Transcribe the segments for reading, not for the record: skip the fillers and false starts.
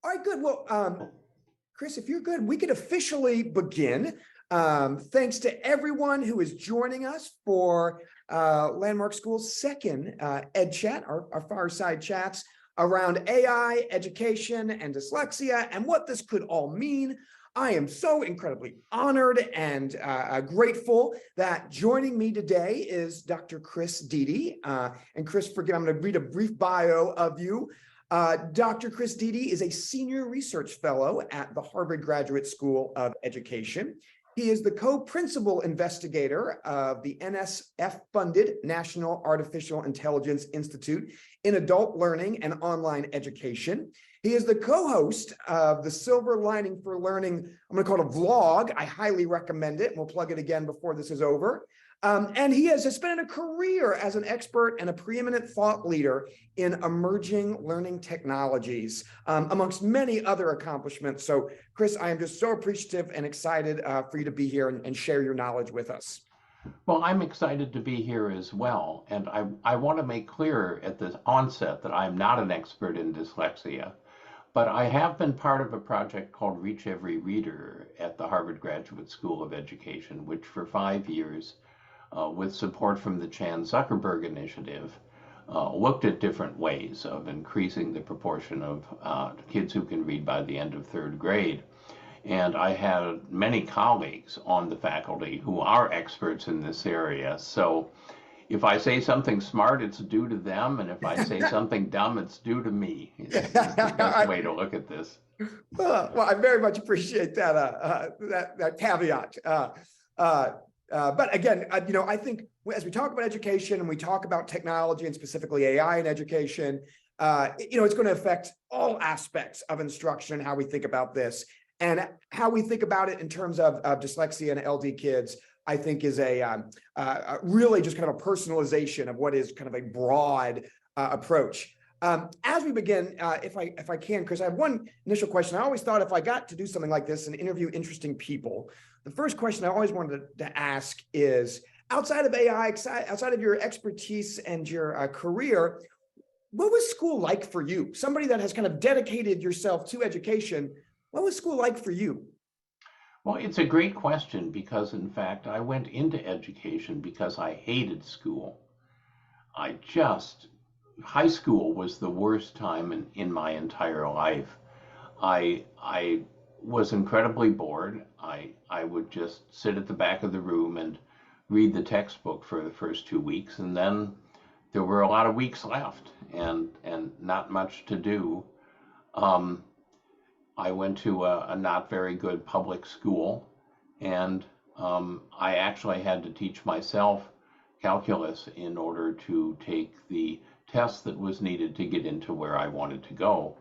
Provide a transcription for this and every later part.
All right, good. Well, Chris, if you're good, we could officially begin. Thanks to everyone who is joining us for Landmark School's second EdChat, our fireside chats around AI, education, and dyslexia, and what this could all mean. I am so incredibly honored and grateful that joining me today is Dr. Chris Dede. And Chris, forgive, I'm going to read a brief bio of you. Dr. Chris Dede is a senior research fellow at the Harvard Graduate School of Education. He is the co-principal investigator of the NSF-funded National Artificial Intelligence Institute in Adult Learning and Online Education. He is the co-host of the Silver Lining for Learning, I'm going to call it a vlog. I highly recommend it. We'll plug it again before this is over. And he has spent a career as an expert and a preeminent thought leader in emerging learning technologies, amongst many other accomplishments. So, Chris, I am just so appreciative and excited for you to be here and share your knowledge with us. Well, I'm excited to be here as well. And I want to make clear at the onset that I'm not an expert in dyslexia, but I have been part of a project called Reach Every Reader at the Harvard Graduate School of Education, which for 5 years, with support from the Chan Zuckerberg Initiative, looked at different ways of increasing the proportion of kids who can read by the end of 3rd grade. And I had many colleagues on the faculty who are experts in this area. So if I say something smart, it's due to them. And if I say something dumb, it's due to me. It's the best way to look at this. Well, I very much appreciate that, that caveat. But again, I think as we talk about education and we talk about technology and specifically AI in education, it's going to affect all aspects of instruction and how we think about this. And how we think about it in terms of dyslexia and LD kids, I think is a really just kind of a personalization of what is kind of a broad approach. As we begin, if I can, Chris, I have one initial question. I always thought if I got to do something like this and interview interesting people, the first question I always wanted to ask is, outside of AI, outside of your expertise and your career, what was school like for you? Somebody that has kind of dedicated yourself to education, what was school like for you? Well, it's a great question because, in fact, I went into education because I hated school. High school was the worst time in my entire life. I was incredibly bored. I would just sit at the back of the room and read the textbook for the first 2 weeks, and then there were a lot of weeks left and not much to do. I went to a not very good public school, and I actually had to teach myself calculus in order to take the test that was needed to get into where I wanted to go.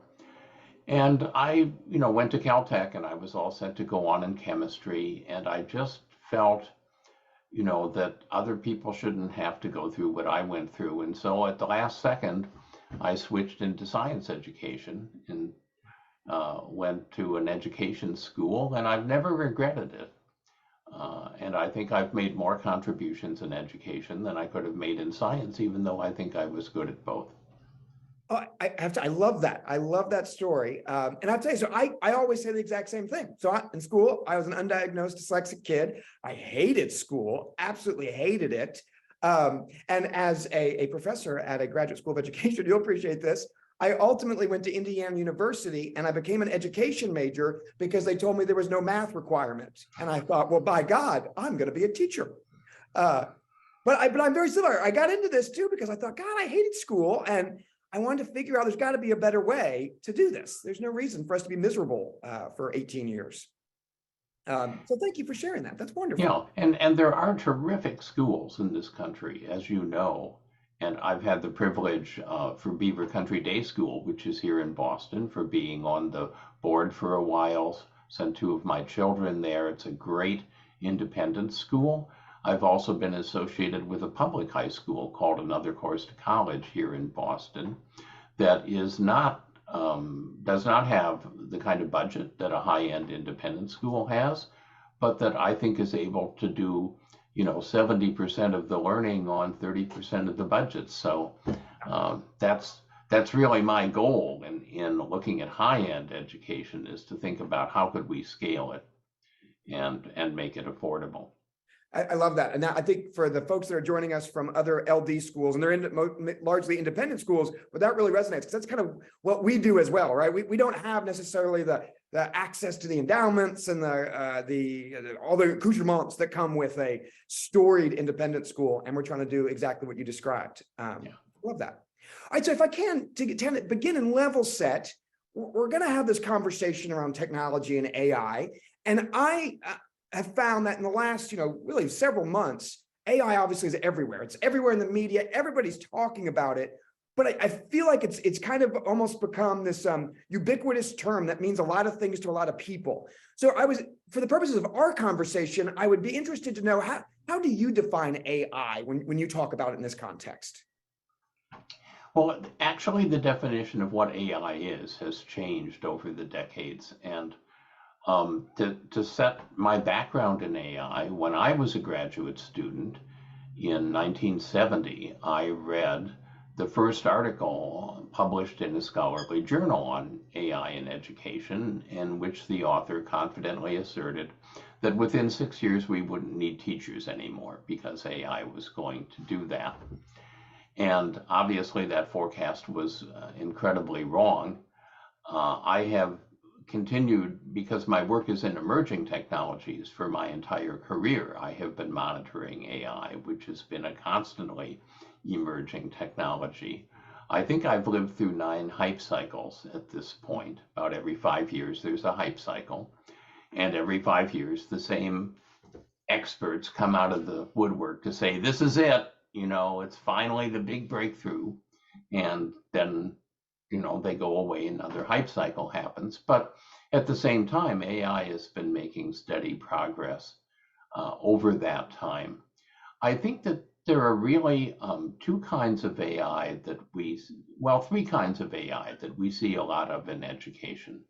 And I, went to Caltech, and I was all set to go on in chemistry, and I just felt, that other people shouldn't have to go through what I went through. And so at the last second, I switched into science education and went to an education school, and I've never regretted it. And I think I've made more contributions in education than I could have made in science, even though I think I was good at both. Oh, I love that. I love that story. And I'll tell you, so I always say the exact same thing. So in school, I was an undiagnosed dyslexic kid. I hated school, absolutely hated it. And as a professor at a graduate school of education, you'll appreciate this, I ultimately went to Indiana University and I became an education major because they told me there was no math requirement. And I thought, well, by God, I'm going to be a teacher. But I'm very similar. I got into this too because I thought, God, I hated school. And I wanted to figure out there's got to be a better way to do this. There's no reason for us to be miserable for 18 years. So thank you for sharing that. That's wonderful. Yeah, and there are terrific schools in this country, as you know. And I've had the privilege for Beaver Country Day School, which is here in Boston, for being on the board for a while, sent 2 of my children there. It's a great independent school. I've also been associated with a public high school called Another Course to College here in Boston that is not, does not have the kind of budget that a high-end independent school has, but that I think is able to do 70% of the learning on 30% of the budget. So that's really my goal in looking at high-end education is to think about how could we scale it and make it affordable. I love that. And I think for the folks that are joining us from other LD schools, and they're largely independent schools, but that really resonates because that's kind of what we do as well, right? We don't have necessarily the access to the endowments and all the accoutrements that come with a storied independent school. And we're trying to do exactly what you described. Love that. All right, so if I can begin and level set, we're going to have this conversation around technology and AI. And I have found that in the last, really several months, AI obviously is everywhere. It's everywhere in the media. Everybody's talking about it. But I feel like it's kind of almost become this ubiquitous term that means a lot of things to a lot of people. So for the purposes of our conversation, I would be interested to know how do you define AI when you talk about it in this context? Well, actually, the definition of what AI is has changed over the decades. And to set my background in AI, when I was a graduate student in 1970, I read the first article published in a scholarly journal on AI in education, in which the author confidently asserted that within 6 years we wouldn't need teachers anymore because AI was going to do that. And obviously that forecast was incredibly wrong. I have continued, because my work is in emerging technologies for my entire career, I have been monitoring AI, which has been a constantly emerging technology. I think I've lived through 9 hype cycles at this point. About every 5 years, there's a hype cycle. And every 5 years, the same experts come out of the woodwork to say, this is it, it's finally the big breakthrough. And then they go away, another hype cycle happens. But at the same time, AI has been making steady progress over that time. I think that there are really 3 kinds of AI that we see a lot of in education.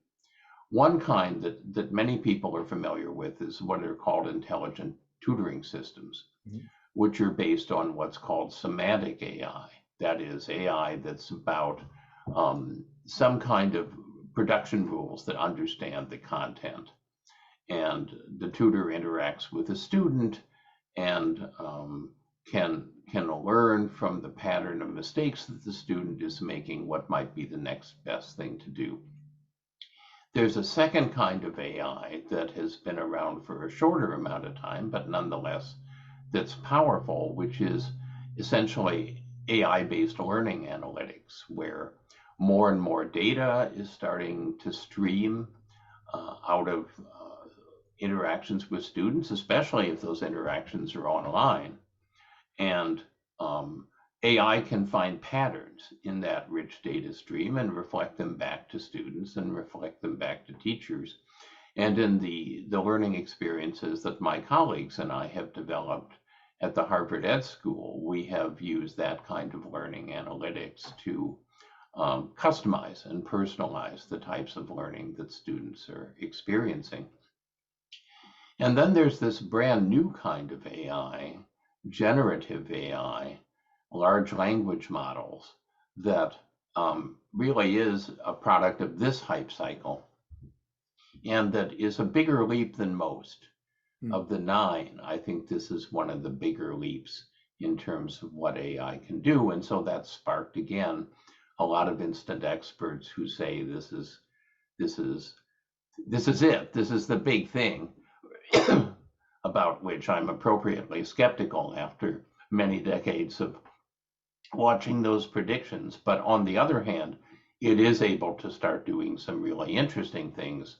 One kind that many people are familiar with is what are called intelligent tutoring systems, which are based on what's called semantic AI. That is AI that's about some kind of production rules that understand the content. And the tutor interacts with the student and can learn from the pattern of mistakes that the student is making what might be the next best thing to do. There's a second kind of AI that has been around for a shorter amount of time, but nonetheless that's powerful, which is essentially AI-based learning analytics, where more and more data is starting to stream out of interactions with students, especially if those interactions are online. And AI can find patterns in that rich data stream and reflect them back to students and reflect them back to teachers. And in the learning experiences that my colleagues and I have developed at the Harvard Ed School, we have used that kind of learning analytics to customize and personalize the types of learning that students are experiencing. And then there's this brand new kind of AI, generative AI, large language models, that really is a product of this hype cycle, and that is a bigger leap than most. Of the 9, I think this is one of the bigger leaps in terms of what AI can do. And so that sparked, again, a lot of instant experts who say this is it, this is the big thing, about which I'm appropriately skeptical after many decades of watching those predictions. But on the other hand, it is able to start doing some really interesting things,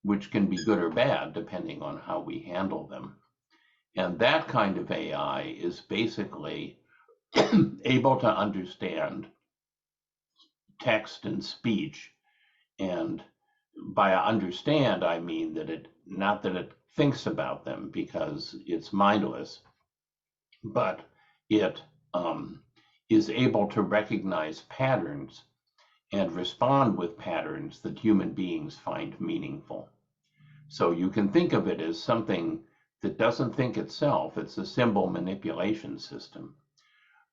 which can be good or bad depending on how we handle them. And that kind of AI is basically able to understand text and speech. And by understand, I mean that not that it thinks about them because it's mindless, but it is able to recognize patterns and respond with patterns that human beings find meaningful. So you can think of it as something that doesn't think itself. It's a symbol manipulation system,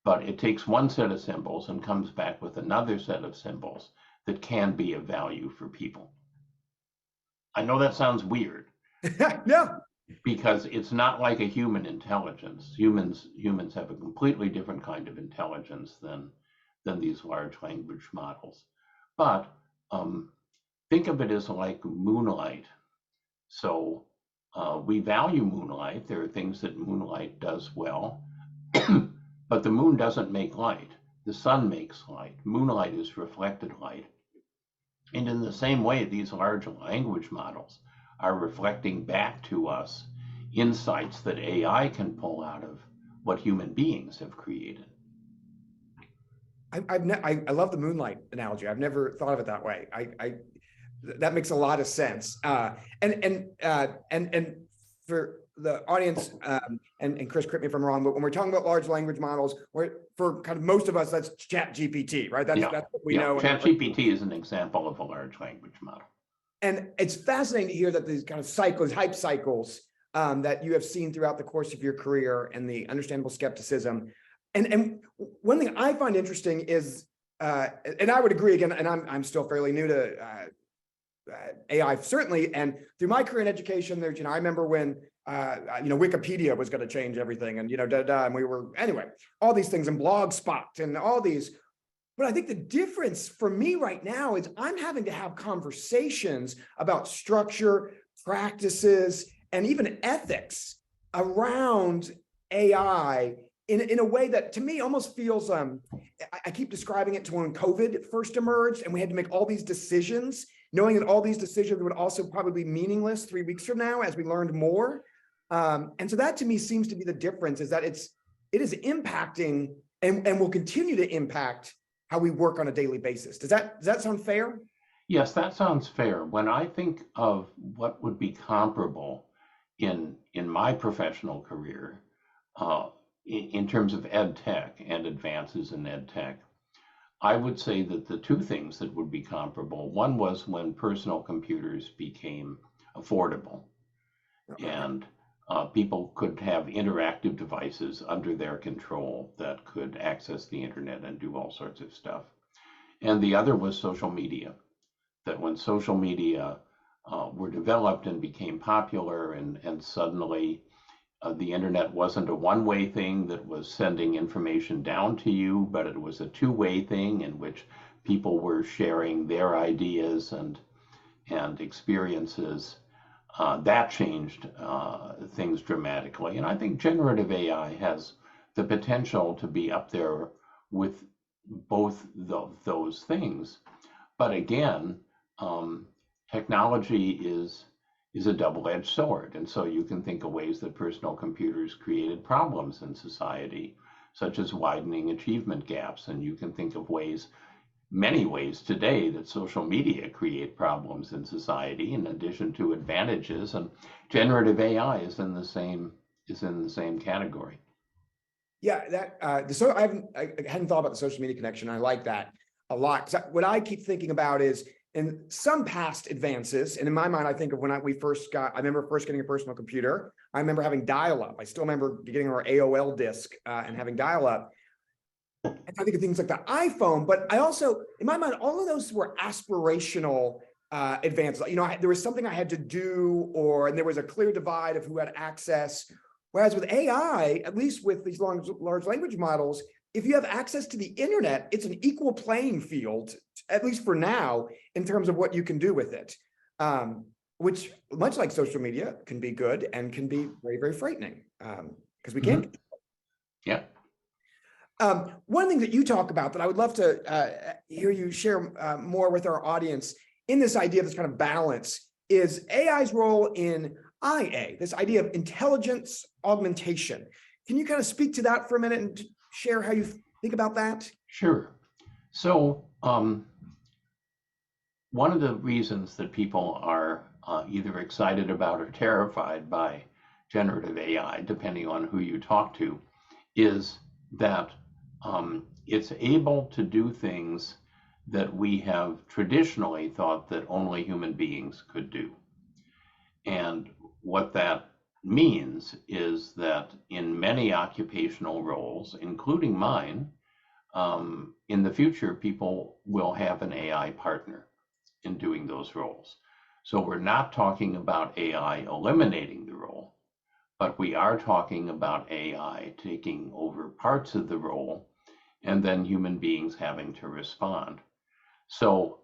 but it takes one set of symbols and comes back with another set of symbols that can be of value for people. I know that sounds weird. No. Because it's not like a human intelligence. Humans have a completely different kind of intelligence than these large language models. But think of it as like moonlight. So we value moonlight. There are things that moonlight does well, but the moon doesn't make light. The sun makes light. Moonlight is reflected light. And in the same way, these large language models are reflecting back to us insights that AI can pull out of what human beings have created. I love the moonlight analogy. I've never thought of it that way. That makes a lot of sense. And for the audience, and Chris, correct me if I'm wrong, but when we're talking about large language models, for kind of most of us, that's ChatGPT, right? That's what we know. ChatGPT is an example of a large language model. And it's fascinating to hear that these kind of cycles, hype cycles, that you have seen throughout the course of your career, and the understandable skepticism. And one thing I find interesting is, and I would agree again, and I'm still fairly new to AI, certainly, and through my career in education, there's, I remember when Wikipedia was going to change everything, and and we were, anyway, all these things, and Blogspot and all these. But I think the difference for me right now is I'm having to have conversations about structure, practices, and even ethics around AI in a way that to me almost feels, I keep describing it to when COVID first emerged and we had to make all these decisions, knowing that all these decisions would also probably be meaningless 3 weeks from now as we learned more. And so that to me seems to be the difference, is that it is impacting and will continue to impact how we work on a daily basis. Does that sound fair? Yes, that sounds fair. When I think of what would be comparable in my professional career, in terms of ed tech and advances in ed tech, I would say that the two things that would be comparable, one was when personal computers became affordable, and people could have interactive devices under their control that could access the internet and do all sorts of stuff. And the other was social media, that when social media were developed and became popular, and suddenly the internet wasn't a one-way thing that was sending information down to you, but it was a two-way thing in which people were sharing their ideas and experiences. That changed things dramatically. And I think generative AI has the potential to be up there with both those things. But again, technology is a double-edged sword. And so you can think of ways that personal computers created problems in society, such as widening achievement gaps. And you can think of many ways today that social media create problems in society, in addition to advantages. And generative AI is in the same category. Yeah, so I hadn't thought about the social media connection. I like that a lot. What I keep thinking about is, in some past advances, and in my mind, I think of when I remember first getting a personal computer. I remember having dial-up. I still remember getting our AOL disk and having dial-up. And I think of things like the iPhone, but I also, in my mind, all of those were aspirational advances. There was something I had to do, and there was a clear divide of who had access. Whereas with AI, at least with these large language models, if you have access to the internet, it's an equal playing field, at least for now, in terms of what you can do with it, which, much like social media, can be good and can be very, very frightening, because we can't. Yeah. One thing that you talk about that I would love to hear you share more with our audience in this idea of this kind of balance is AI's role in IA, this idea of intelligence augmentation. Can you kind of speak to that for a minute and share how you think about that? Sure. So one of the reasons that people are either excited about or terrified by generative AI, depending on who you talk to, is that it's able to do things that we have traditionally thought that only human beings could do. And what that means is that in many occupational roles, including mine, in the future, people will have an AI partner in doing those roles. So we're not talking about AI eliminating the role, but we are talking about AI taking over parts of the role and then human beings having to respond. So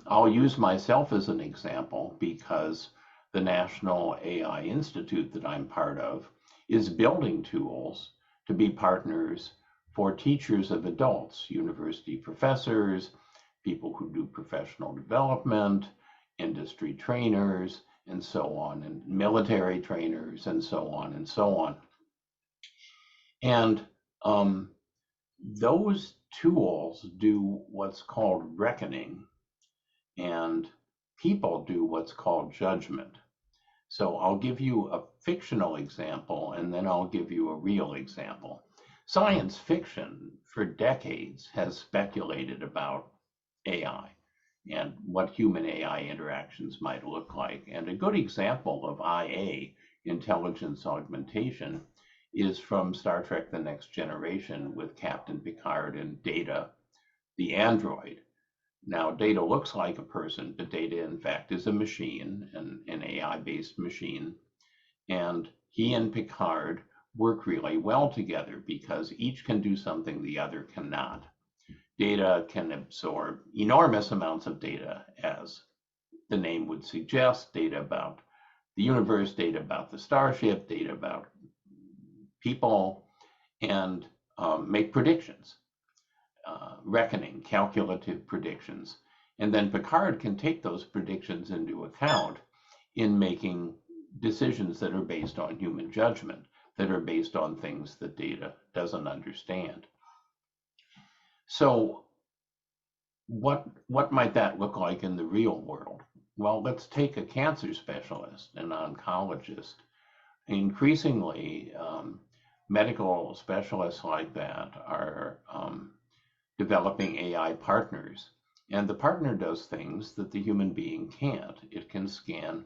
I'll use myself as an example because the National AI Institute that I'm part of is building tools to be partners for teachers of adults, university professors, people who do professional development, industry trainers, and so on, and military trainers, and so on and so on. And those tools do what's called reckoning, and people do what's called judgment. So I'll give you a fictional example, and then I'll give you a real example. Science fiction for decades has speculated about AI and what human AI interactions might look like. And a good example of IA, intelligence augmentation, is from Star Trek: The Next Generation with Captain Picard and Data, the android. Now, Data looks like a person, but Data, in fact, is a machine, an AI-based machine. And he and Picard work really well together because each can do something the other cannot. Data can absorb enormous amounts of data, as the name would suggest, data about the universe, data about the starship, data about people, and make predictions, reckoning, calculative predictions. And then Picard can take those predictions into account in making decisions that are based on human judgment, that are based on things that Data doesn't understand. So what might that look like in the real world? Well, let's take a cancer specialist, an oncologist. Increasingly, medical specialists like that are developing AI partners. And the partner does things that the human being can't. It can scan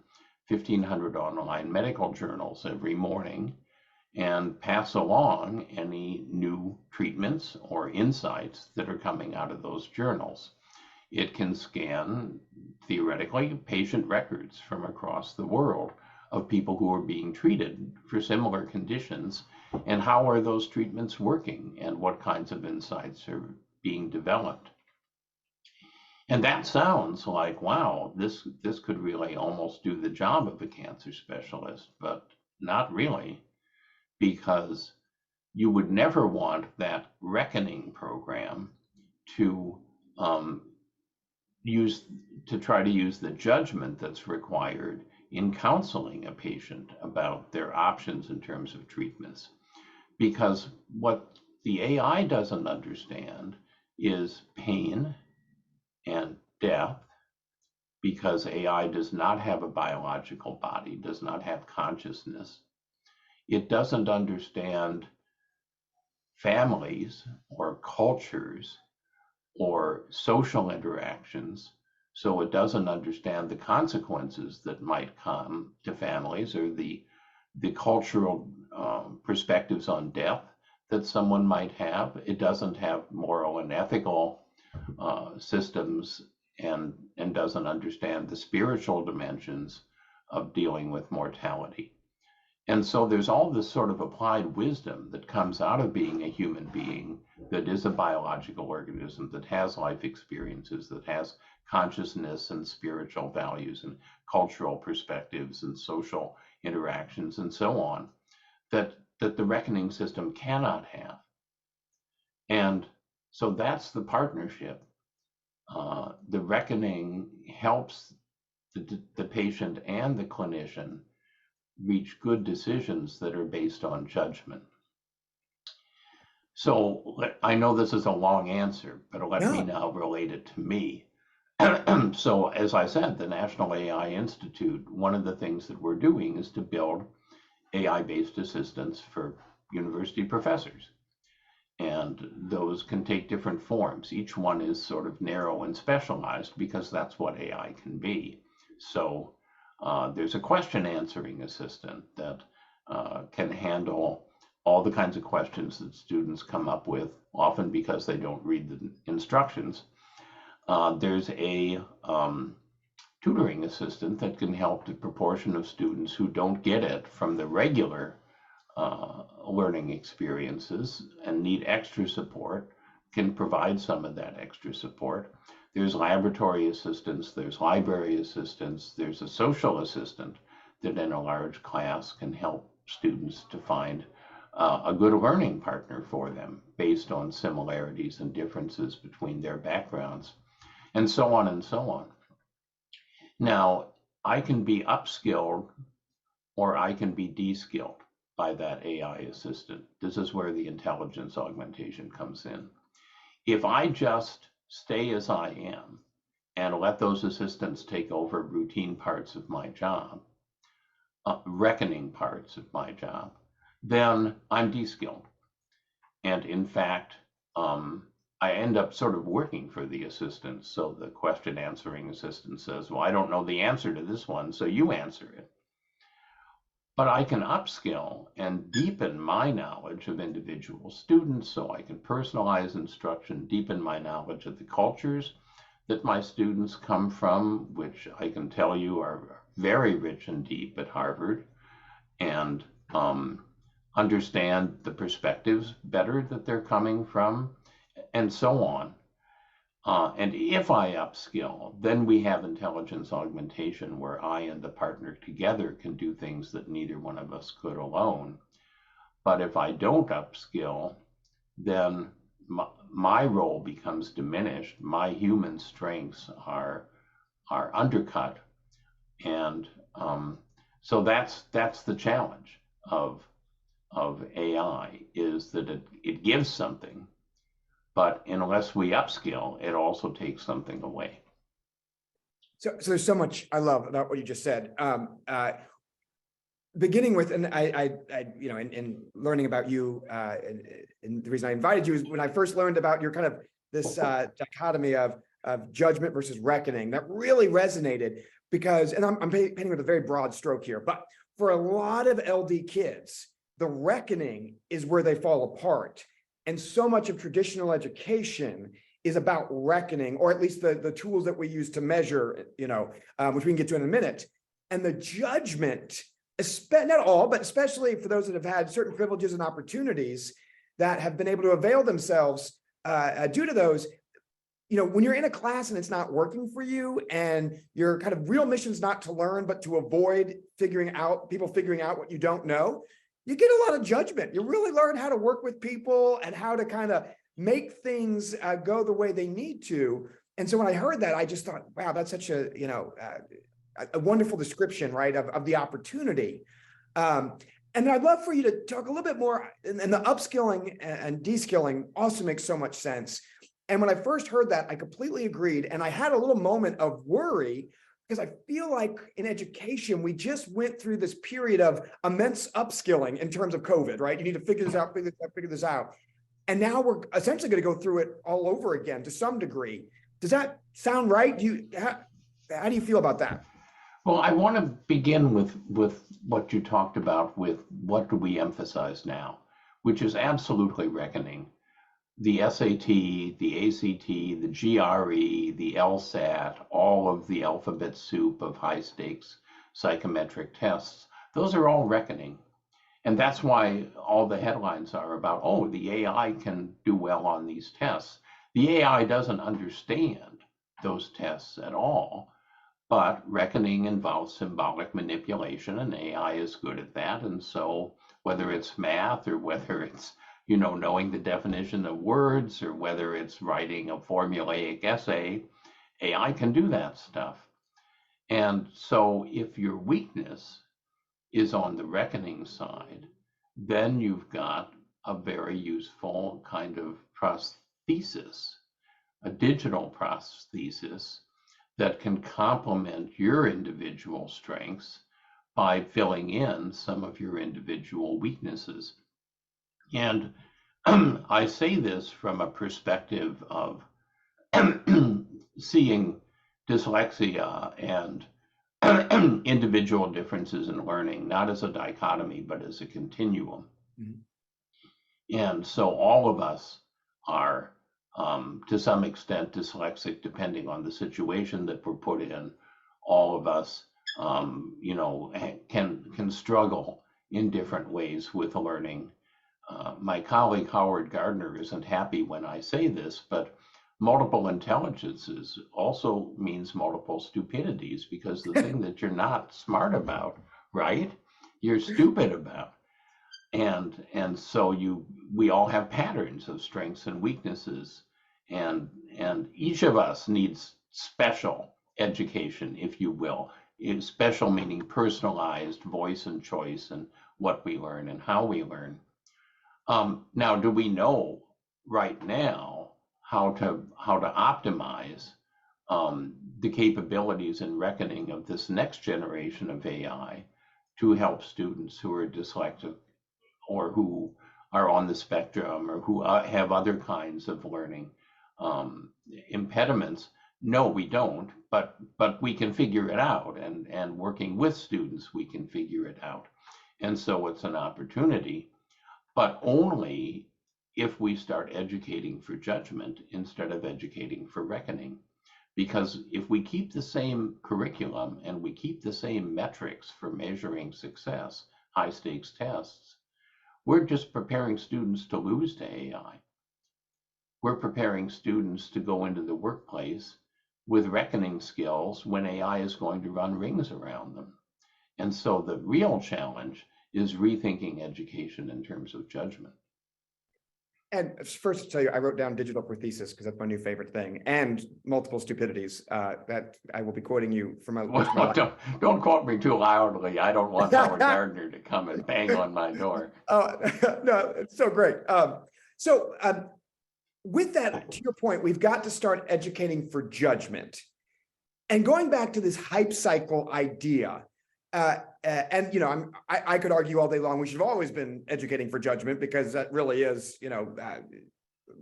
1,500 online medical journals every morning and pass along any new treatments or insights that are coming out of those journals. It can scan, theoretically, patient records from across the world of people who are being treated for similar conditions, and how are those treatments working, and what kinds of insights are being developed. And that sounds like, wow, this could really almost do the job of a cancer specialist, but not really, because you would never want that reckoning program to try to use the judgment that's required in counseling a patient about their options in terms of treatments. Because what the AI doesn't understand is pain and death, because AI does not have a biological body, does not have consciousness. It doesn't understand families or cultures or social interactions, so it doesn't understand the consequences that might come to families, or the cultural perspectives on death that someone might have. It doesn't have moral and ethical systems, and doesn't understand the spiritual dimensions of dealing with mortality. And so there's all this sort of applied wisdom that comes out of being a human being that is a biological organism, that has life experiences, that has consciousness and spiritual values and cultural perspectives and social interactions and so on, that the reckoning system cannot have. And so that's the partnership. The reckoning helps the patient and the clinician reach good decisions that are based on judgment. So I know this is a long answer, but let me now relate it to me. So as I said, the National AI Institute, one of the things that we're doing is to build AI-based assistants for university professors. And those can take different forms. Each one is sort of narrow and specialized because that's what AI can be. So there's a question answering assistant that can handle all the kinds of questions that students come up with, often because they don't read the instructions. There's a tutoring assistant that can help the proportion of students who don't get it from the regular learning experiences and need extra support, can provide some of that extra support. There's laboratory assistants, there's library assistants, there's a social assistant that in a large class can help students to find a good learning partner for them based on similarities and differences between their backgrounds, and so on and so on. Now, I can be upskilled or I can be de-skilled by that AI assistant. This is where the intelligence augmentation comes in. If I just stay as I am and let those assistants take over routine parts of my job, reckoning parts of my job, then I'm de-skilled. And in fact, I end up sort of working for the assistant. So the question answering assistant says, well, I don't know the answer to this one, so you answer it. But I can upskill and deepen my knowledge of individual students, so I can personalize instruction, deepen my knowledge of the cultures that my students come from, which I can tell you are very rich and deep at Harvard, and understand the perspectives better that they're coming from, and so on. And if I upskill, then we have intelligence augmentation, where I and the partner together can do things that neither one of us could alone. But if I don't upskill, then my role becomes diminished. My human strengths are undercut. And so that's the challenge of AI, is that it gives something, but unless we upskill, it also takes something away. So there's so much I love about what you just said. Beginning with, and I you know, in learning about you, and the reason I invited you is when I first learned about your kind of this dichotomy of judgment versus reckoning, that really resonated because, and I'm painting with a very broad stroke here, but for a lot of LD kids, the reckoning is where they fall apart. And so much of traditional education is about reckoning, or at least the tools that we use to measure, you know, which we can get to in a minute. And the judgment, not all, but especially for those that have had certain privileges and opportunities that have been able to avail themselves due to those, you know, when you're in a class and it's not working for you, and your kind of real mission is not to learn, but to avoid figuring out what you don't know, you get a lot of judgment. You really learn how to work with people and how to kind of make things go the way they need to. And so when I heard that, I just thought, wow, that's such a, you know, a wonderful description, right, of the opportunity. And I'd love for you to talk a little bit more, and the upskilling and de-skilling also makes so much sense. And when I first heard that, I completely agreed. And I had a little moment of worry, because I feel like in education, we just went through this period of immense upskilling in terms of COVID, right? You need to figure this out, figure this out. And now we're essentially going to go through it all over again to some degree. Does that sound right? How do you feel about that? Well, I want to begin with what you talked about with what do we emphasize now, which is absolutely reckoning. The SAT, the ACT, the GRE, the LSAT, all of the alphabet soup of high stakes psychometric tests, those are all reckoning. And that's why all the headlines are about, oh, the AI can do well on these tests. The AI doesn't understand those tests at all, but reckoning involves symbolic manipulation, and AI is good at that. And so whether it's math, or whether it's, you know, knowing the definition of words, or whether it's writing a formulaic essay, AI can do that stuff. And so if your weakness is on the reckoning side, then you've got a very useful kind of prosthesis, a digital prosthesis that can complement your individual strengths by filling in some of your individual weaknesses. And I say this from a perspective of seeing dyslexia and individual differences in learning, not as a dichotomy, but as a continuum. Mm-hmm. And so all of us are, to some extent, dyslexic, depending on the situation that we're put in. All of us, can struggle in different ways with learning. My colleague Howard Gardner isn't happy when I say this, but multiple intelligences also means multiple stupidities, because the thing that you're not smart about, right, you're stupid about. And so we all have patterns of strengths and weaknesses, and each of us needs special education, if you will. Special meaning personalized voice and choice and what we learn and how we learn. Now, do we know right now how to optimize the capabilities and reckoning of this next generation of AI to help students who are dyslexic or who are on the spectrum or who have other kinds of learning impediments? No, we don't, but we can figure it out, and working with students, we can figure it out. And so it's an opportunity, but only if we start educating for judgment instead of educating for reckoning. Because if we keep the same curriculum and we keep the same metrics for measuring success, high stakes tests, we're just preparing students to lose to AI. We're preparing students to go into the workplace with reckoning skills when AI is going to run rings around them. And so the real challenge is rethinking education in terms of judgment. And first to tell you, I wrote down digital prosthesis because that's my new favorite thing, and multiple stupidities that I will be quoting you from my. Well, don't quote me too loudly. I don't want Howard Gardner to come and bang on my door. No, it's so great. With that, to your point, we've got to start educating for judgment. And going back to this hype cycle idea, I could argue all day long we should have always been educating for judgment, because that really is,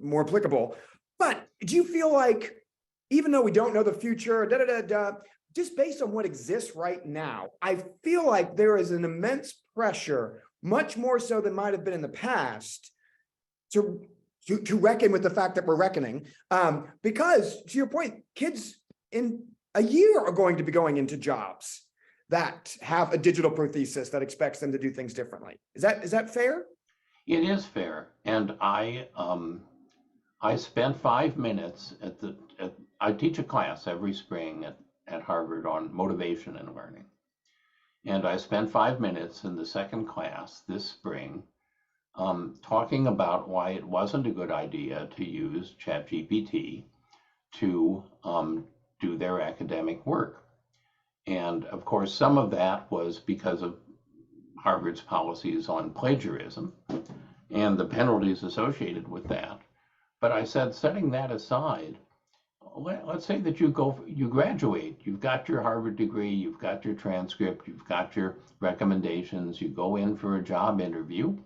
more applicable. But do you feel like, even though we don't know the future, just based on what exists right now, I feel like there is an immense pressure, much more so than might have been in the past, to reckon with the fact that we're reckoning, because to your point, kids in a year are going to be going into jobs that have a digital prosthesis that expects them to do things differently. Is that fair? It is fair, and I spent 5 minutes I teach a class every spring at Harvard on motivation and learning, and I spent 5 minutes in the second class this spring talking about why it wasn't a good idea to use ChatGPT to do their academic work. And of course, some of that was because of Harvard's policies on plagiarism and the penalties associated with that. But I said, setting that aside, let's say that you graduate, you've got your Harvard degree, you've got your transcript, you've got your recommendations, you go in for a job interview.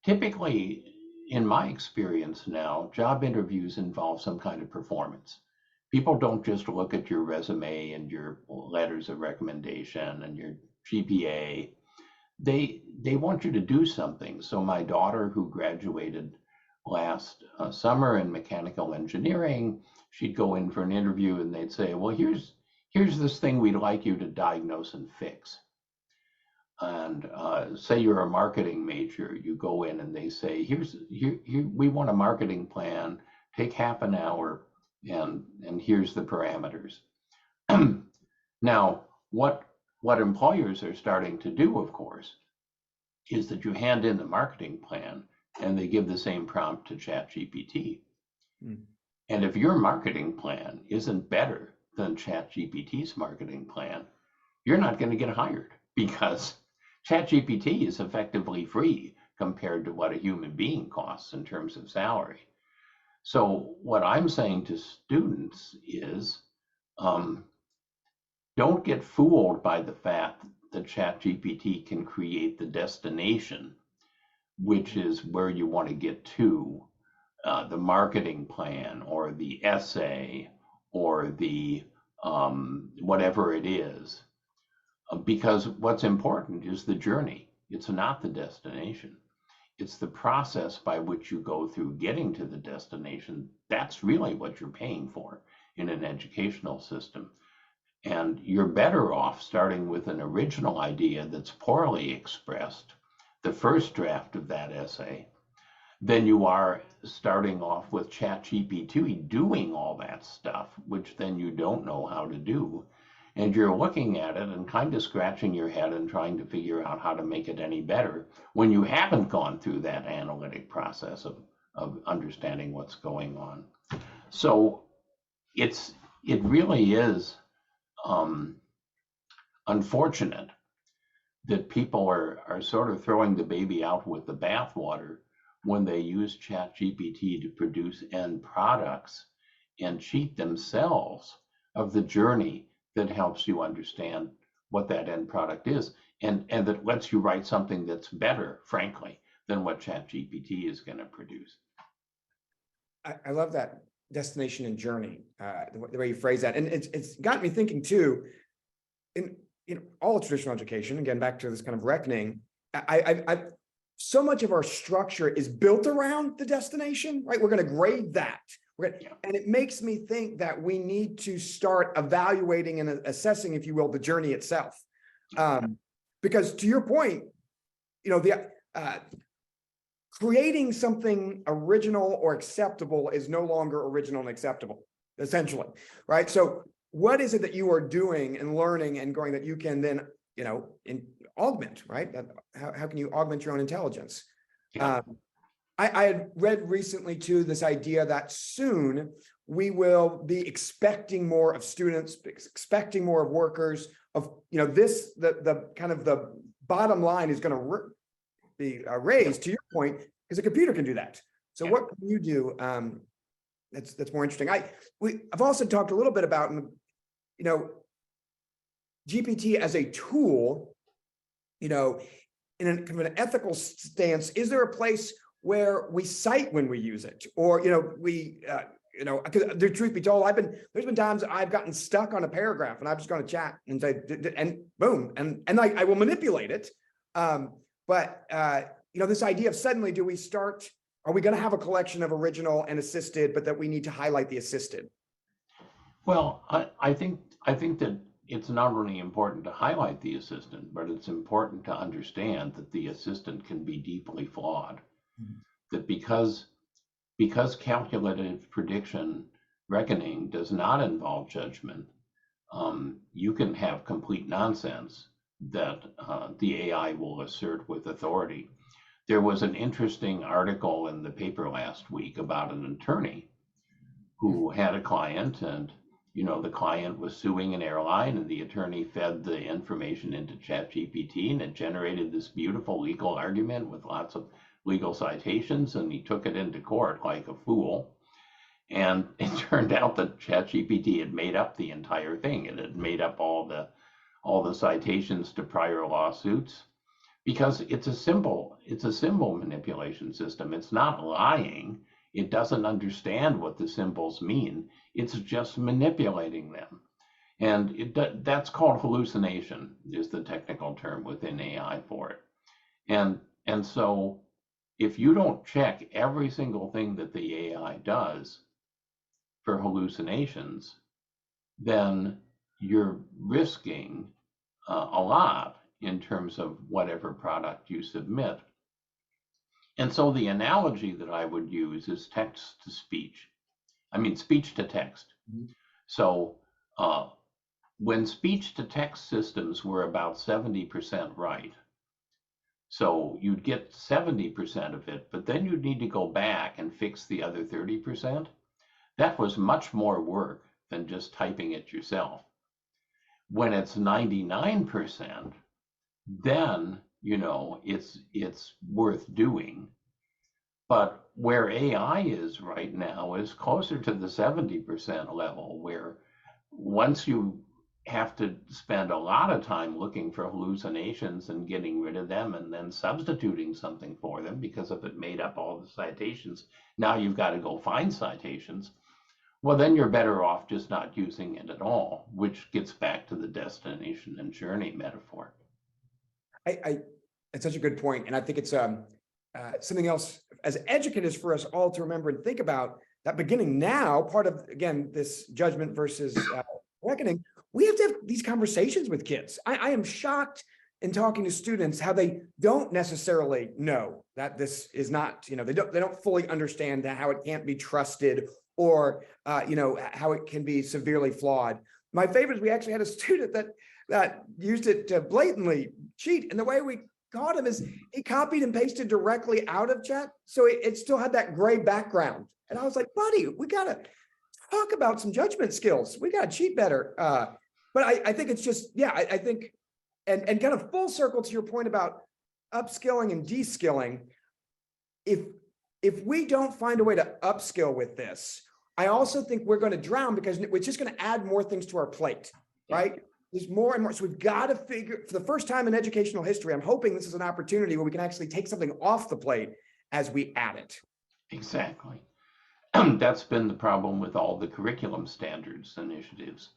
Typically, in my experience now, job interviews involve some kind of performance. People don't just look at your resume and your letters of recommendation and your GPA. They want you to do something. So my daughter, who graduated last summer in mechanical engineering, she'd go in for an interview and they'd say, well, here's this thing we'd like you to diagnose and fix. And say you're a marketing major, you go in and they say, here, we want a marketing plan, take half an hour, and here's the parameters. Now, what employers are starting to do, of course, is that you hand in the marketing plan and they give the same prompt to ChatGPT. And if your marketing plan isn't better than ChatGPT's marketing plan, you're not going to get hired, because ChatGPT is effectively free compared to what a human being costs in terms of salary. So what I'm saying to students is, don't get fooled by the fact that ChatGPT can create the destination, which is where you want to get to, the marketing plan or the essay or the whatever it is. Because what's important is the journey. It's not the destination. it's the process by which you go through getting to the destination. That's really what you're paying for in an educational system. And you're better off starting with an original idea that's poorly expressed, the first draft of that essay, than you are starting off with ChatGPT doing all that stuff, which then you don't know how to do. And you're looking at it and kind of scratching your head and trying to figure out how to make it any better when you haven't gone through that analytic process of understanding what's going on. So it really is unfortunate that people are sort of throwing the baby out with the bathwater when they use ChatGPT to produce end products and cheat themselves of the journey that helps you understand what that end product is, and that lets you write something that's better, frankly, than what ChatGPT is going to produce. I love that destination and journey, the way you phrase that. And it's got me thinking too, in all traditional education, again, back to this kind of reckoning, so much of our structure is built around the destination, right? We're going to grade that. And it makes me think that we need to start evaluating and assessing, if you will, the journey itself. Because to your point, creating something original or acceptable is no longer original and acceptable, essentially, right? So what is it that you are doing and learning and growing that you can then, augment, right? How can you augment your own intelligence? Yeah. I had read recently too, this idea that soon we will be expecting more of students, expecting more of workers, of, the kind of the bottom line is going to be raised, to your point, because a computer can do that. So what can you do? That's more interesting. I've also talked a little bit about, GPT as a tool, in a kind of an ethical stance. Is there a place where we cite when we use it, or because the truth be told, there's been times I've gotten stuck on a paragraph and I've just gone to chat and say, and boom, and I will manipulate it. But this idea of suddenly, are we going to have a collection of original and assisted, but that we need to highlight the assisted? Well, I think that it's not only important to highlight the assistant, but it's important to understand that the assistant can be deeply flawed. Mm-hmm. That because calculative prediction reckoning does not involve judgment, you can have complete nonsense that the AI will assert with authority. There was an interesting article in the paper last week about an attorney who had a client, and the client was suing an airline, and the attorney fed the information into ChatGPT, and it generated this beautiful legal argument with lots of legal citations, and he took it into court like a fool. And it turned out that ChatGPT had made up the entire thing. It had made up all the citations to prior lawsuits, because it's a symbol manipulation system. It's not lying. It doesn't understand what the symbols mean. It's just manipulating them. And that's called hallucination, is the technical term within AI for it. And so if you don't check every single thing that the AI does for hallucinations, then you're risking a lot in terms of whatever product you submit. And so the analogy that I would use is text to speech. Speech to text. Mm-hmm. So when speech to text systems were about 70% right, so you'd get 70% of it, but then you'd need to go back and fix the other 30%. That was much more work than just typing it yourself. When it's 99%, then it's worth doing. But where AI is right now is closer to the 70% level, where once you have to spend a lot of time looking for hallucinations and getting rid of them and then substituting something for them, because if it made up all the citations, now you've got to go find citations. Well, then you're better off just not using it at all, which gets back to the destination and journey metaphor. It's such a good point. And I think it's something else as educators for us all to remember and think about, that beginning now, part of, again, this judgment versus reckoning, we have to have these conversations with kids. I am shocked in talking to students how they don't necessarily know that this is not, they don't fully understand how it can't be trusted, or how it can be severely flawed. My favorite is we actually had a student that used it to blatantly cheat, and the way we caught him is he copied and pasted directly out of chat, so it still had that gray background. And I was like, buddy, we gotta talk about some judgment skills. We gotta cheat better. But I think it's just, I think, and kind of full circle to your point about upskilling and de-skilling, if we don't find a way to upskill with this, I also think we're going to drown, because it's just going to add more things to our plate, right? There's more and more. So we've got to figure, for the first time in educational history, I'm hoping this is an opportunity where we can actually take something off the plate as we add it. Exactly. That's been the problem with all the curriculum standards initiatives,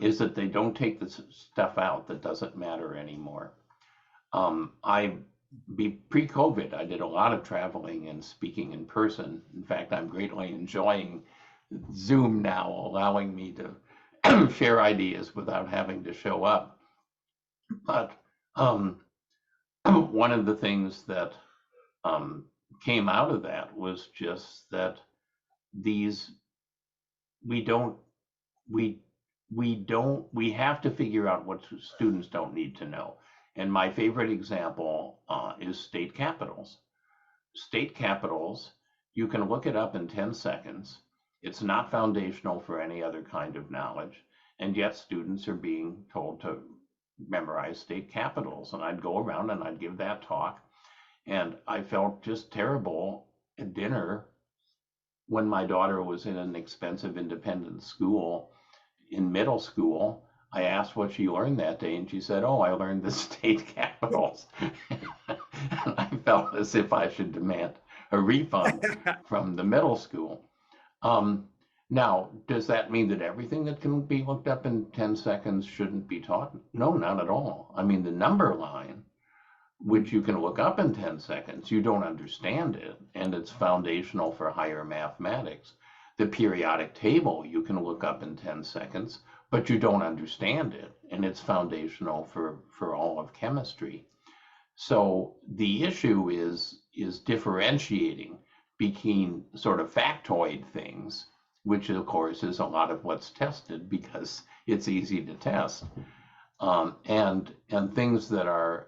is that they don't take the stuff out that doesn't matter anymore. Pre-COVID, I did a lot of traveling and speaking in person. In fact, I'm greatly enjoying Zoom now, allowing me to share ideas without having to show up. But one of the things that came out of that was just that we have to figure out what students don't need to know. And my favorite example is state capitals. State capitals, you can look it up in 10 seconds. It's not foundational for any other kind of knowledge. And yet students are being told to memorize state capitals. And I'd go around and I'd give that talk. And I felt just terrible at dinner when my daughter was in an expensive independent school in middle school. I asked what she learned that day, and she said, "Oh, I learned the state capitals." And I felt as if I should demand a refund from the middle school. Now, does that mean that everything that can be looked up in 10 seconds shouldn't be taught? No, not at all. I mean, the number line, which you can look up in 10 seconds, you don't understand it, and it's foundational for higher mathematics. The periodic table you can look up in 10 seconds, but you don't understand it, and it's foundational for all of chemistry. So the issue is differentiating between sort of factoid things, which of course is a lot of what's tested because it's easy to test, and things that are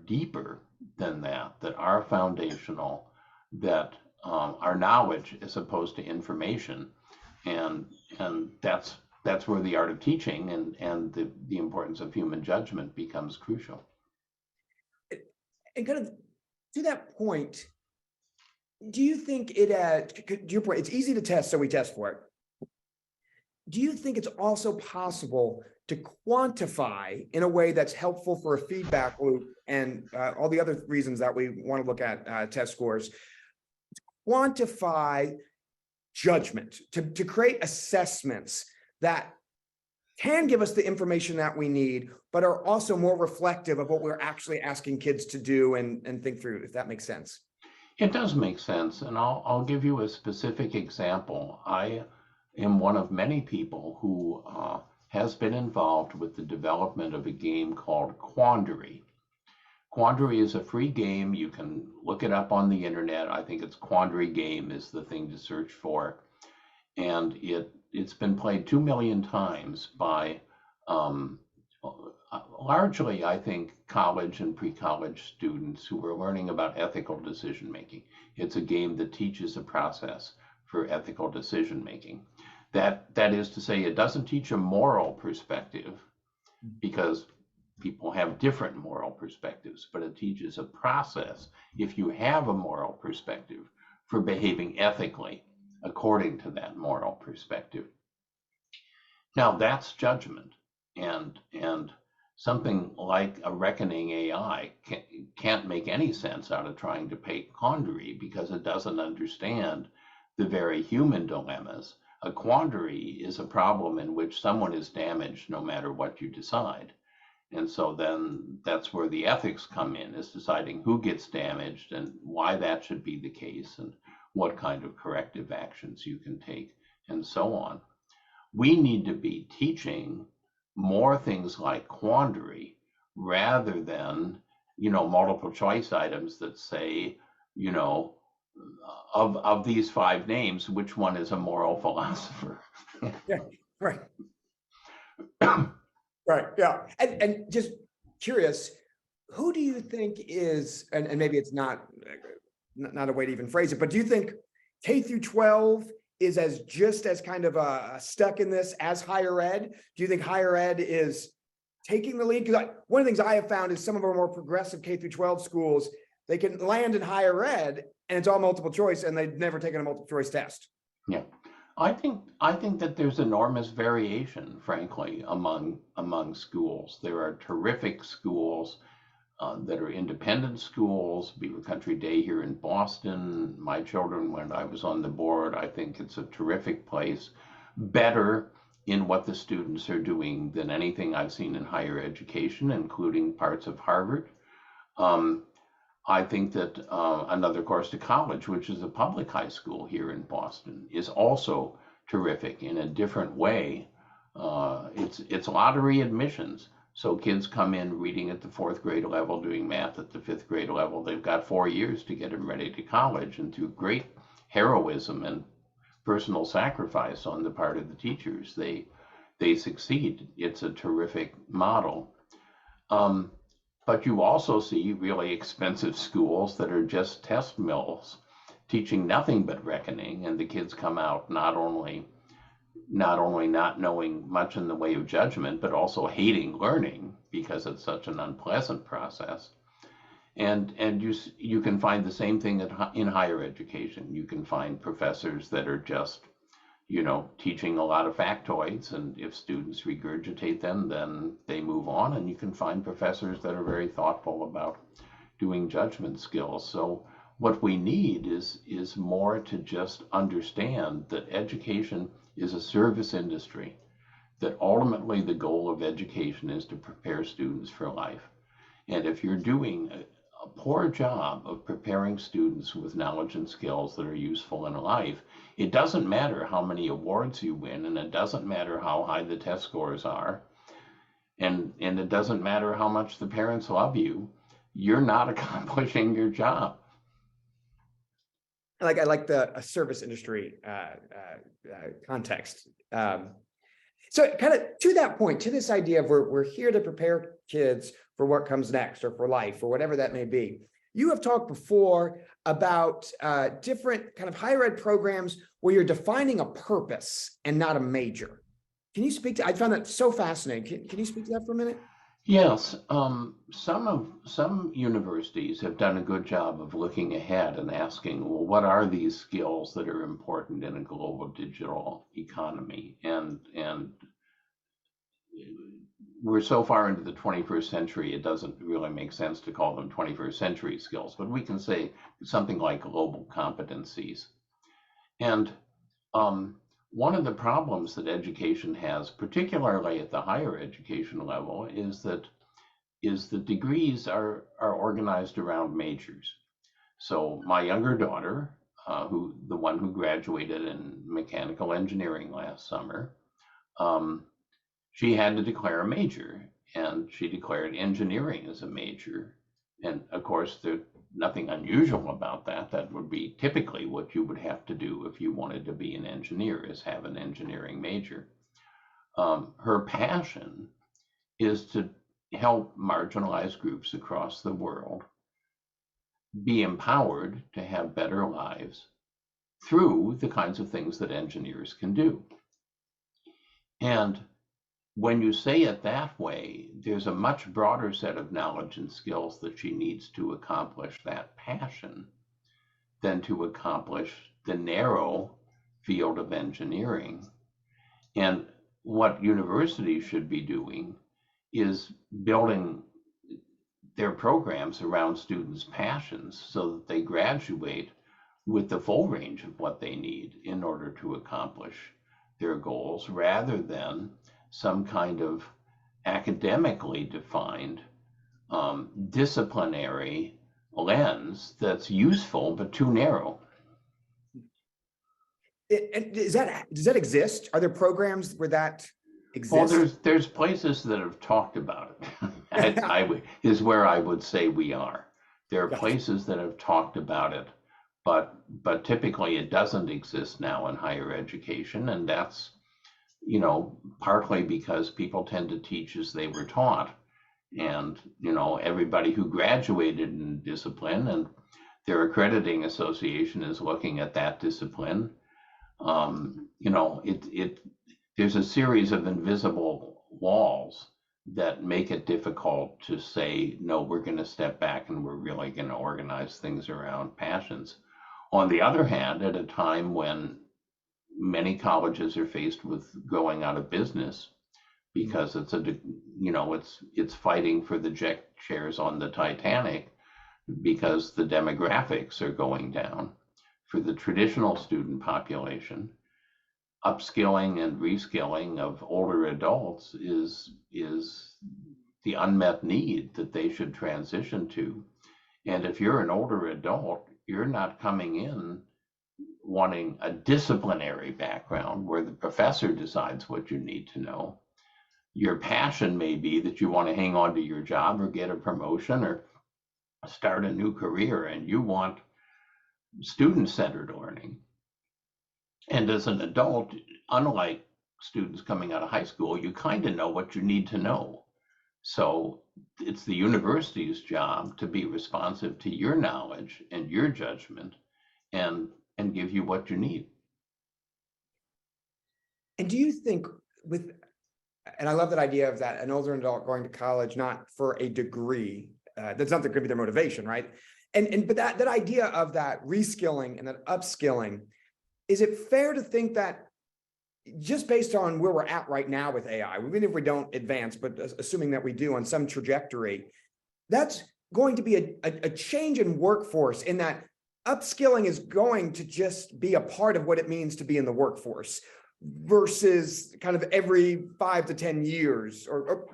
deeper than that are foundational, that are knowledge as opposed to information, and that's where the art of teaching and the importance of human judgment becomes crucial. And kind of to that point, do you think to your point, it's easy to test, so we test for it. Do you think it's also possible to quantify in a way that's helpful for a feedback loop and all the other reasons that we want to look at test scores, quantify judgment, to create assessments that can give us the information that we need, but are also more reflective of what we're actually asking kids to do and think through, if that makes sense? It does make sense, and I'll give you a specific example. I am one of many people who has been involved with the development of a game called Quandary. Quandary is a free game. You can look it up on the internet. I think it's Quandary Game is the thing to search for. And it's been played 2 million times by largely, I think, college and pre-college students who are learning about ethical decision making. It's a game that teaches a process for ethical decision making. That is to say, it doesn't teach a moral perspective, because people have different moral perspectives, but it teaches a process, if you have a moral perspective, for behaving ethically according to that moral perspective. Now that's judgment, and something like a reckoning AI can't make any sense out of trying to paint quandary, because it doesn't understand the very human dilemmas. A quandary is a problem in which someone is damaged no matter what you decide. And so then that's where the ethics come in, is deciding who gets damaged and why that should be the case and what kind of corrective actions you can take and so on. We need to be teaching more things like quandary rather than, multiple choice items that say, of these 5 names, which one is a moral philosopher? Yeah, right. Right. Yeah. And just curious, who do you think is, and maybe it's not a way to even phrase it, but do you think K through 12 is just as kind of stuck in this as higher ed? Do you think higher ed is taking the lead? Because one of the things I have found is some of our more progressive K through 12 schools, they can land in higher ed and it's all multiple choice and they've never taken a multiple choice test. Yeah. I think that there's enormous variation, frankly, among schools. There are terrific schools that are independent schools. Beaver Country Day here in Boston. My children, when I was on the board, I think it's a terrific place. Better in what the students are doing than anything I've seen in higher education, including parts of Harvard. I think that another course to college, which is a public high school here in Boston, is also terrific in a different way. It's lottery admissions. So kids come in reading at the 4th grade level, doing math at the 5th grade level. They've got 4 years to get them ready to college, and through great heroism and personal sacrifice on the part of the teachers, they succeed. It's a terrific model. But you also see really expensive schools that are just test mills, teaching nothing but reckoning, and the kids come out not only not knowing much in the way of judgment, but also hating learning because it's such an unpleasant process. And you can find the same thing in higher education. You can find professors that are just teaching a lot of factoids, and if students regurgitate them, then they move on. And you can find professors that are very thoughtful about doing judgment skills. So what we need is more to just understand that education is a service industry, that ultimately the goal of education is to prepare students for life. And if you're doing a poor job of preparing students with knowledge and skills that are useful in life, it doesn't matter how many awards you win, and it doesn't matter how high the test scores are, and it doesn't matter how much the parents love you, you're not accomplishing your job. I like the service industry context. So kind of to that point, to this idea of we're here to prepare kids for what comes next or for life or whatever that may be. You have talked before about different kind of higher ed programs where you're defining a purpose and not a major. Can you speak to, I found that so fascinating. Can you speak to that for a minute? Yes, some universities have done a good job of looking ahead and asking, well, what are these skills that are important in a global digital economy? And we're so far into the 21st century, it doesn't really make sense to call them 21st century skills, but we can say something like global competencies. And one of the problems that education has, particularly at the higher education level, is that degrees are organized around majors. So my younger daughter, the one who graduated in mechanical engineering last summer, she had to declare a major, and she declared engineering as a major. And of course, there's nothing unusual about that. That would be typically what you would have to do if you wanted to be an engineer, is have an engineering major. Her passion is to help marginalized groups across the world be empowered to have better lives through the kinds of things that engineers can do. And when you say it that way, there's a much broader set of knowledge and skills that she needs to accomplish that passion than to accomplish the narrow field of engineering. And what universities should be doing is building their programs around students' passions so that they graduate with the full range of what they need in order to accomplish their goals, rather than some kind of academically defined disciplinary lens that's useful but too narrow. Does that exist? Are there programs where that Well, exists? there's places that have talked about it. Is where I would say we are. There are Gotcha. places that have talked about it, but typically it doesn't exist now in higher education, and that's, you know, partly because people tend to teach as they were taught. And, you know, everybody who graduated in discipline and their accrediting association is looking at that discipline. You know, there's a series of invisible walls that make it difficult to say, no, we're going to step back and we're really going to organize things around passions. On the other hand, at a time when many colleges are faced with going out of business because it's it's fighting for the deck chairs on the Titanic because the demographics are going down for the traditional student population. Upskilling and reskilling of older adults is the unmet need that they should transition to. And if you're an older adult, you're not coming in wanting a disciplinary background where the professor decides what you need to know. Your passion may be that you want to hang on to your job or get a promotion or start a new career, and you want student-centered learning. And as an adult, unlike students coming out of high school, you kind of know what you need to know. So it's the university's job to be responsive to your knowledge and your judgment and give you what you need. And do you think and I love that idea of that, an older adult going to college, not for a degree, that's not going to be their motivation, right? But that idea of that reskilling and that upskilling, is it fair to think that just based on where we're at right now with AI, even if we don't advance, but assuming that we do on some trajectory, that's going to be a change in workforce, in that upskilling is going to just be a part of what it means to be in the workforce versus kind of every 5 to 10 years, or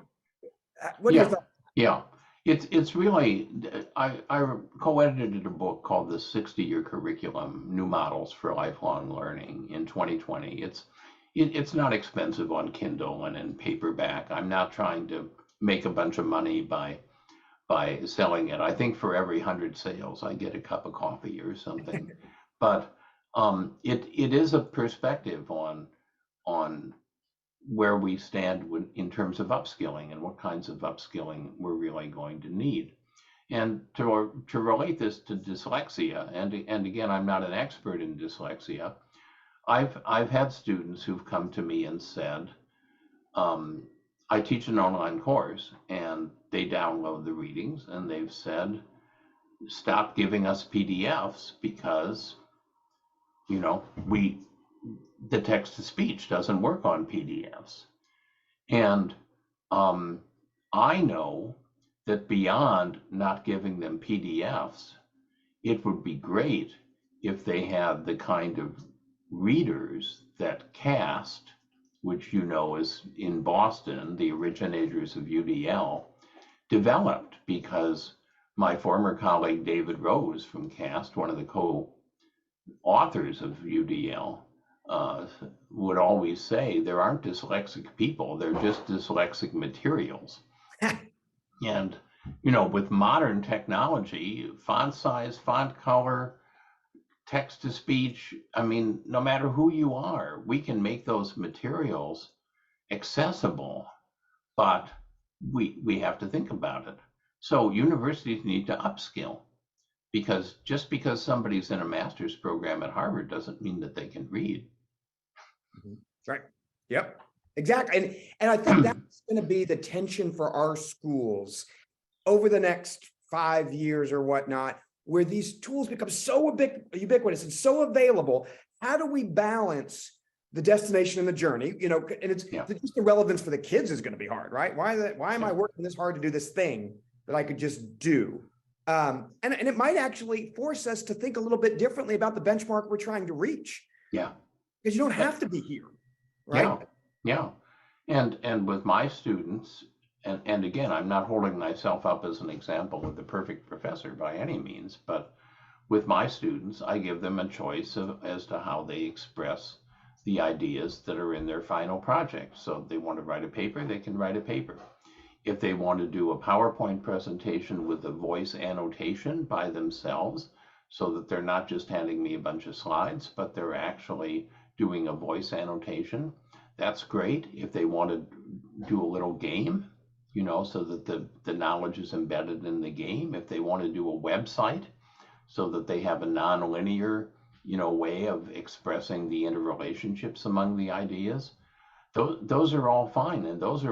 what are your thoughts? Yeah, it's really, I co-edited a book called The 60-Year Curriculum, New Models for Lifelong Learning in 2020. It's not expensive on Kindle and in paperback. I'm not trying to make a bunch of money by selling it. I think for every 100 sales, I get a cup of coffee or something. But it is a perspective on where we stand in terms of upskilling and what kinds of upskilling we're really going to need. And to relate this to dyslexia, and again, I'm not an expert in dyslexia. I've had students who've come to me and said, I teach an online course, and they download the readings, and they've said, stop giving us PDFs because, you know, the text-to-speech doesn't work on PDFs. And I know that beyond not giving them PDFs, it would be great if they had the kind of readers that CAST, which you know is in Boston, the originators of UDL, developed, because my former colleague David Rose from CAST, one of the co-authors of UDL, would always say there aren't dyslexic people, they're just dyslexic materials. And, you know, with modern technology, font size, font color, text to speech, I mean, no matter who you are, we can make those materials accessible, but we have to think about it. So universities need to upskill, because just because somebody's in a master's program at Harvard doesn't mean that they can read. Right. Yep, exactly. And I think that's going to be the tension for our schools over the next 5 years or whatnot, where these tools become so ubiquitous and so available. How do we balance the destination and the journey? You know, and it's just the relevance for the kids is going to be hard, right? Why am I working this hard to do this thing that I could just do? And it might actually force us to think a little bit differently about the benchmark we're trying to reach. Yeah. Because you don't have to be here, right? Yeah. And with my students, and again, I'm not holding myself up as an example of the perfect professor by any means, but with my students, I give them a choice as to how they express the ideas that are in their final project. So if they want to write a paper, they can write a paper. If they want to do a PowerPoint presentation with a voice annotation by themselves, so that they're not just handing me a bunch of slides, but they're actually doing a voice annotation, that's great. If they want to do a little game, so that the knowledge is embedded in the game. If they want to do a website so that they have a non-linear, way of expressing the interrelationships among the ideas, those are all fine. And those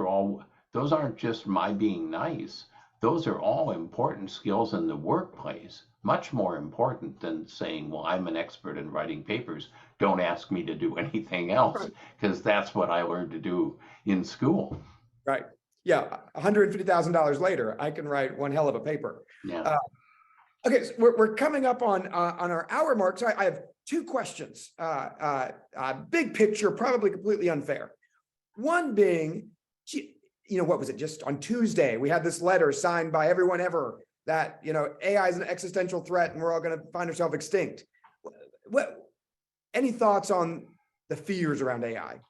aren't just my being nice. Those are all important skills in the workplace, much more important than saying, well, I'm an expert in writing papers. Don't ask me to do anything else, because that's what I learned to do in school. Right. Yeah. $150,000 later, I can write one hell of a paper. Yeah. Okay. So we're coming up on our hour mark. So I have two questions. Big picture, probably completely unfair. One being, what was it? Just on Tuesday, we had this letter signed by everyone ever that, AI is an existential threat and we're all going to find ourselves extinct. Any thoughts on the fears around AI?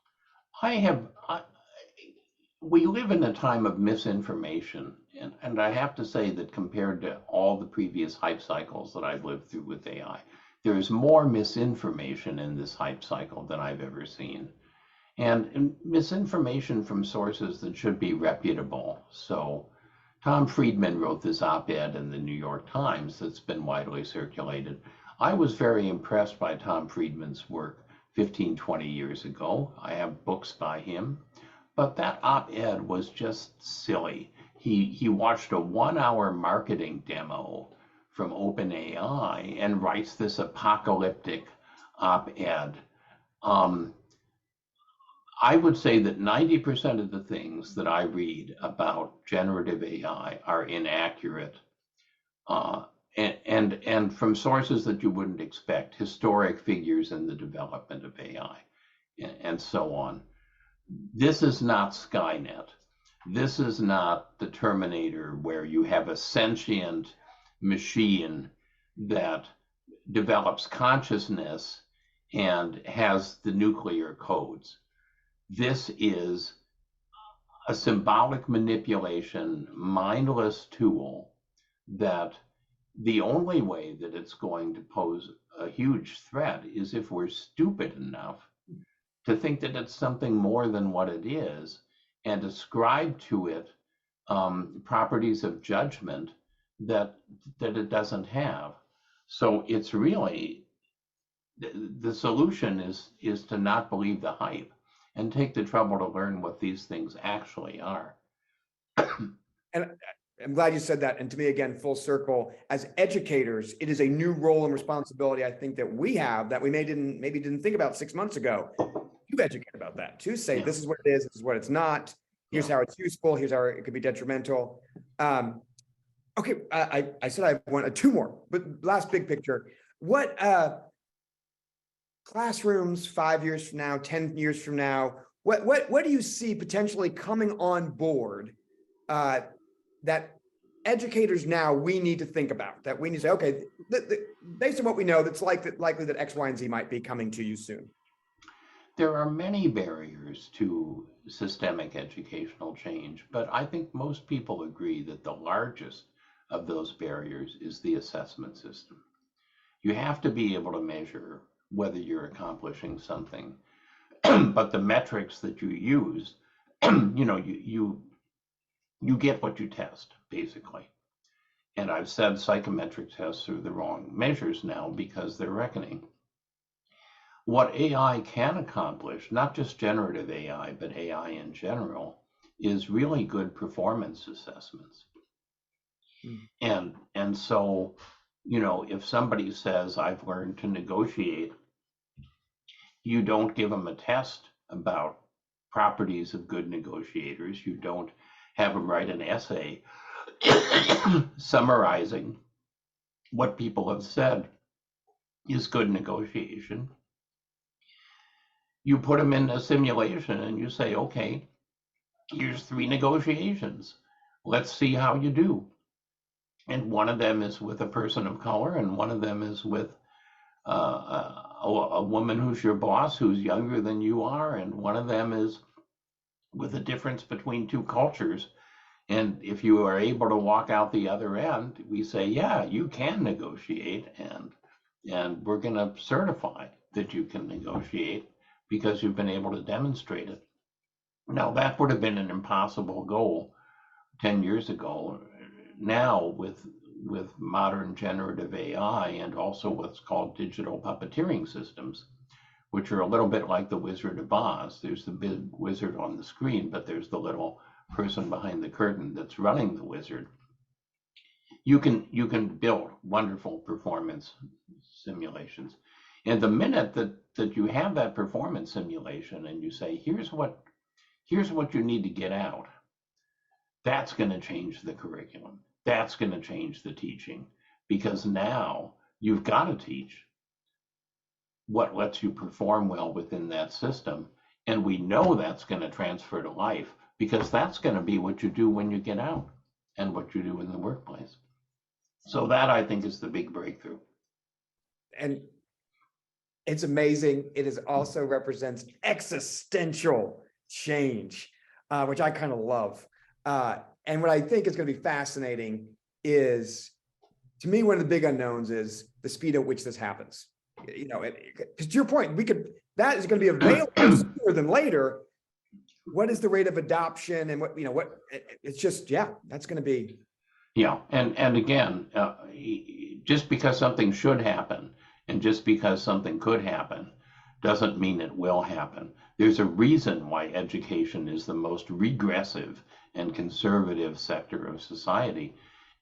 We live in a time of misinformation. And I have to say that compared to all the previous hype cycles that I've lived through with AI, there's more misinformation in this hype cycle than I've ever seen. And misinformation from sources that should be reputable. So Tom Friedman wrote this op-ed in the New York Times that's been widely circulated. I was very impressed by Tom Friedman's work 15, 20 years ago. I have books by him, but that op-ed was just silly. He watched a 1-hour marketing demo from OpenAI and writes this apocalyptic op-ed. I would say that 90% of the things that I read about generative AI are inaccurate, and from sources that you wouldn't expect, historic figures in the development of AI, and so on. This is not Skynet. This is not the Terminator, where you have a sentient machine that develops consciousness and has the nuclear codes. This is a symbolic manipulation, mindless tool that the only way that it's going to pose a huge threat is if we're stupid enough to think that it's something more than what it is and ascribe to it properties of judgment that it doesn't have. So it's really, the solution is to not believe the hype and take the trouble to learn what these things actually are. And I'm glad you said that. And to me, again, full circle, as educators, it is a new role and responsibility, I think, that we have that we maybe didn't think about 6 months ago. You educate about that to say, this is what it is, this is what it's not. Here's how it's useful. Here's how it could be detrimental. Okay, I said I have two more, but last big picture. What classrooms 5 years from now, 10 years from now, what do you see potentially coming on board that educators now we need to think about, that we need to say, okay, based on what we know, that's likely that X, Y, and Z might be coming to you soon? There are many barriers to systemic educational change, but I think most people agree that the largest of those barriers is the assessment system. You have to be able to measure whether you're accomplishing something, but the metrics that you use, you get what you test, basically. And I've said psychometric tests are the wrong measures now because they're reckoning. What AI can accomplish, not just generative AI, but AI in general, is really good performance assessments. And so, if somebody says, I've learned to negotiate, you don't give them a test about properties of good negotiators. You don't have them write an essay summarizing what people have said is good negotiation. You put them in a simulation and you say, okay, here's 3 negotiations. Let's see how you do. And one of them is with a person of color, and one of them is with a woman who's your boss, who's younger than you are, and one of them is with a difference between 2 cultures. And if you are able to walk out the other end, we say, yeah, you can negotiate, and we're going to certify that you can negotiate because you've been able to demonstrate it. Now, that would have been an impossible goal 10 years ago. Now, with modern generative AI and also what's called digital puppeteering systems, which are a little bit like the Wizard of Oz. There's the big wizard on the screen, but there's the little person behind the curtain that's running the wizard. You can build wonderful performance simulations. And the minute that you have that performance simulation and you say, here's what you need to get out, that's going to change the curriculum. That's going to change the teaching, because now you've got to teach what lets you perform well within that system. And we know that's going to transfer to life, because that's going to be what you do when you get out and what you do in the workplace. So that, I think, is the big breakthrough. And it's amazing. It is also represents existential change, which I kind of love. And what I think is going to be fascinating is, to me, one of the big unknowns is the speed at which this happens. You know, because to your point, that is going to be available sooner than later. What is the rate of adoption, and it's just, yeah, that's going to be. Yeah. And again, just because something should happen and just because something could happen doesn't mean it will happen. There's a reason why education is the most regressive and conservative sector of society.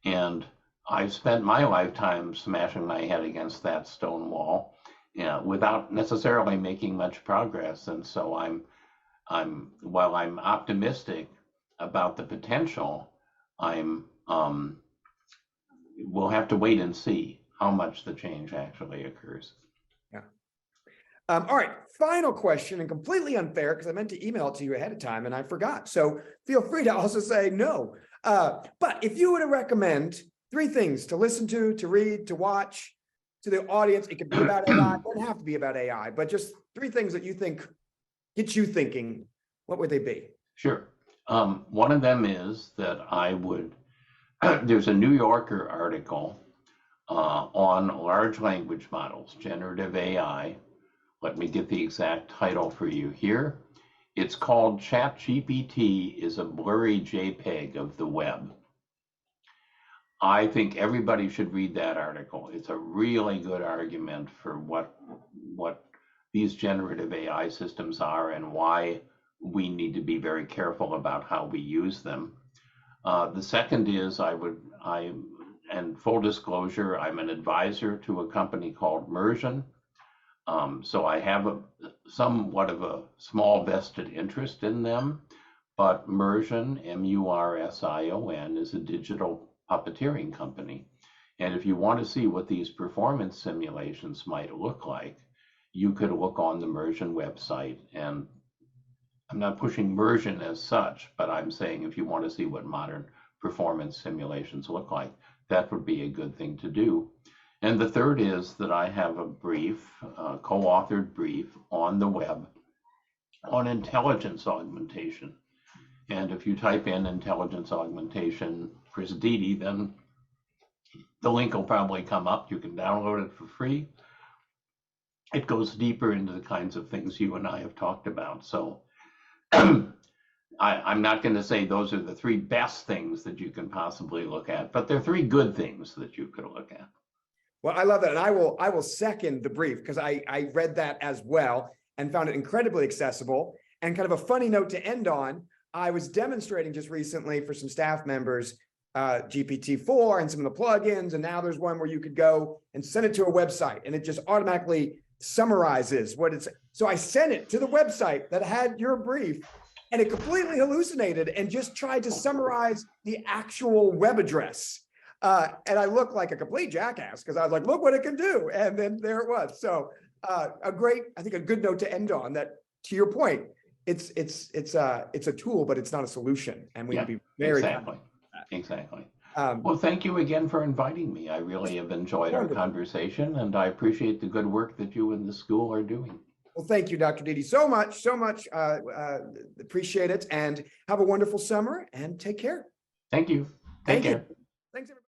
And I've spent my lifetime smashing my head against that stone wall, without necessarily making much progress. And so while I'm optimistic about the potential, we'll have to wait and see how much the change actually occurs. Yeah. All right, final question, and completely unfair because I meant to email it to you ahead of time and I forgot. So feel free to also say no. But if you were to recommend 3 things to listen to read, to watch to the audience, it could be about AI, it doesn't have to be about AI, but just 3 things that you think get you thinking, what would they be? Sure. One of them is that I would, there's a New Yorker article on large language models, generative AI. Let me get the exact title for you here. It's called ChatGPT is a blurry JPEG of the web. I think everybody should read that article. It's a really good argument for what these generative AI systems are and why we need to be very careful about how we use them. The second is and full disclosure, I'm an advisor to a company called Mersion. So I have somewhat of a small vested interest in them, but Mersion, M-U-R-S-I-O-N, is a digital puppeteering company. And if you want to see what these performance simulations might look like, you could look on the Mersion website. And I'm not pushing Mersion as such, but I'm saying if you want to see what modern performance simulations look like, that would be a good thing to do. And the third is that I have a brief, co-authored brief on the web on intelligence augmentation. And if you type in intelligence augmentation, Chris Dede, then the link will probably come up. You can download it for free. It goes deeper into the kinds of things you and I have talked about. So I'm not going to say those are the 3 best things that you can possibly look at, but they're 3 good things that you could look at. Well, I love that. And I will second the brief, because I read that as well and found it incredibly accessible. And kind of a funny note to end on, I was demonstrating just recently for some staff members GPT-4 and some of the plugins. And now there's one where you could go and send it to a website and it just automatically summarizes what it's. So I sent it to the website that had your brief, and it completely hallucinated and just tried to summarize the actual web address. And I looked like a complete jackass because I was like, look what it can do. And then there it was. So I think a good note to end on that, to your point, it's a tool, but it's not a solution, and we need to be very exactly. Exactly. Um, Well, thank you again for inviting me. I really have enjoyed our wonderful. conversation, and I appreciate the good work that you and the school are doing. Well, thank you, Dr. Dede, so much, so much. Appreciate it, and have a wonderful summer, and take care. Thank you. Take Thank care. you. Thanks, everybody.